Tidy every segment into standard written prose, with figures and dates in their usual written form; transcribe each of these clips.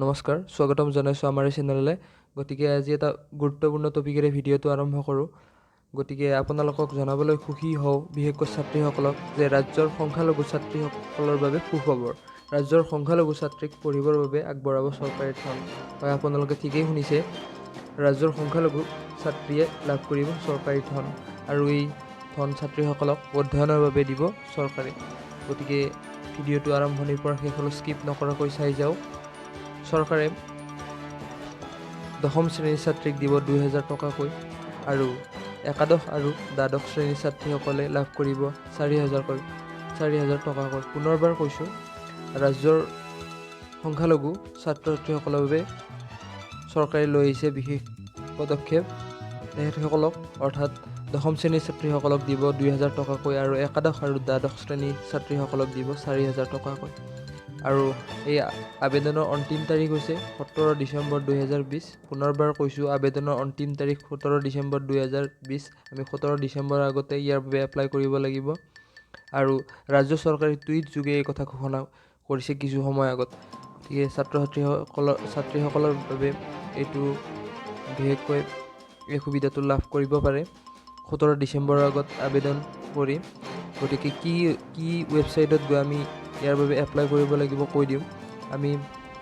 নমস্কাৰ স্বাগতম জনাইছোঁ আমাৰ এই চেনেললৈ। গতিকে আজি এটা গুৰুত্বপূৰ্ণ টপিকেৰে ভিডিঅ'টো আৰম্ভ কৰোঁ। গতিকে আপোনালোকক জনাবলৈ সুখী হওঁ, বিশেষকৈ ছাত্ৰীসকলক, যে ৰাজ্যৰ সংখ্যালঘু ছাত্ৰীসকলৰ বাবে সুখবৰ। ৰাজ্যৰ সংখ্যালঘু ছাত্ৰীক পঢ়িবৰ বাবে আগবঢ়াব চৰকাৰী ধন। হয়, আপোনালোকে ঠিকেই শুনিছে, ৰাজ্যৰ সংখ্যালঘু ছাত্ৰীয়ে লাভ কৰিব চৰকাৰী ধন, আৰু এই ধন ছাত্ৰীসকলক অধ্যয়নৰ বাবে দিব চৰকাৰে। গতিকে ভিডিঅ'টো আৰম্ভণিৰ পৰা শেষলৈ স্কিপ নকৰাকৈ চাই যাওক। চৰকাৰে দশম শ্ৰেণীৰ ছাত্ৰীক দিব 2000 টকাকৈ, আৰু একাদশ আৰু দ্বাদশ শ্ৰেণীৰ ছাত্ৰীসকলে লাভ কৰিব 4000 টকাকৈ। পুনৰবাৰ কৈছোঁ, ৰাজ্যৰ সংখ্যালঘু ছাত্ৰ ছাত্ৰীসকলৰ বাবে চৰকাৰে লৈ আহিছে বিশেষ পদক্ষেপ। তেখেতসকলক অৰ্থাৎ দশম শ্ৰেণীৰ ছাত্ৰীসকলক দিব 2000 টকাকৈ, আৰু একাদশ আৰু দ্বাদশ শ্ৰেণীৰ ছাত্ৰীসকলক দিব 4000 টকাকৈ। আৰু এই আবেদনৰ অন্তিম তাৰিখ হৈছে 17 ডিচেম্বৰ 2020। পুনৰবাৰ কৈছোঁ, আবেদনৰ অন্তিম তাৰিখ 17 ডিচেম্বৰ 2020। আমি 17 ডিচেম্বৰৰ আগতে ইয়াৰ বাবে এপ্লাই কৰিব লাগিব। আৰু ৰাজ্য চৰকাৰে টুইট যোগে এই কথা ঘোষণা কৰিছে কিছু সময় আগত। গতিকে ছাত্ৰীসকলৰ বাবে এইটো বিশেষকৈ এই সুবিধাটো লাভ কৰিব পাৰে 17 ডিচেম্বৰৰ আগত আবেদন কৰি। গতিকে কি ৱেবছাইটত গৈ আমি ইয়াৰ বাবে এপ্লাই কৰিব লাগিব কৈ দিওঁ। আমি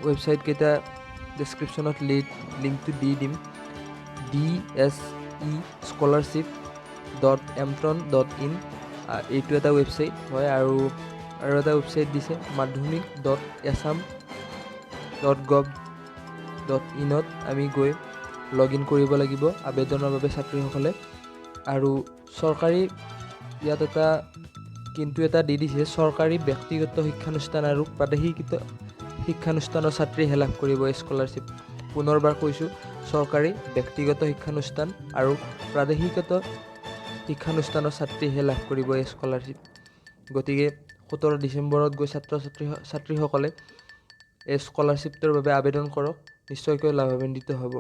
ৱেবছাইটকেইটা ডেছক্ৰিপশ্যনত লিংকটো দি দিম। DSE-scholarship.mtron.in এইটো এটা ৱেবছাইট হয়, আৰু এটা ৱেবছাইট দিছে madhyamik.assam.gov.in আমি গৈ লগ ইন কৰিব লাগিব আবেদনৰ বাবে ছাত্ৰীসকলে। আৰু চৰকাৰী ইয়াত এটা দি দিছে, চৰকাৰী ব্যক্তিগত শিক্ষানুষ্ঠান আৰু প্ৰাদেশিক শিক্ষানুষ্ঠানৰ ছাত্ৰীহে লাভ কৰিব এই স্কলাৰশ্বিপ। পুনৰবাৰ কৈছোঁ, চৰকাৰী ব্যক্তিগত শিক্ষানুষ্ঠান আৰু প্ৰাদেশিকত শিক্ষানুষ্ঠানৰ ছাত্ৰীহে লাভ কৰিব এই স্কলাৰশ্বিপ। গতিকে 17 ডিচেম্বৰত গৈ ছাত্ৰীসকলে এই স্কলাৰশ্বিপটোৰ বাবে আবেদন কৰক, নিশ্চয়কৈ লাভান্বিত হ'ব।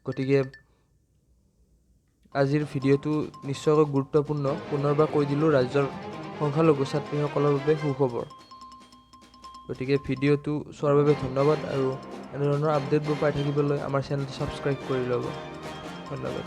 গতিকে আজিৰ ভিডিঅ'টো নিশ্চয়কৈ গুৰুত্বপূৰ্ণ। পুনৰবাৰ কৈ দিলোঁ, ৰাজ্যৰ সংখ্যালঘু ছাত্ৰীসকলৰ বাবে সুখবৰ। গতিকে ভিডিঅ'টো চোৱাৰ বাবে ধন্যবাদ, আৰু এনেধৰণৰ আপডেটবোৰ পাই থাকিবলৈ আমাৰ চেনেলটো ছাবস্ক্ৰাইব কৰি ল'ব। ধন্যবাদ।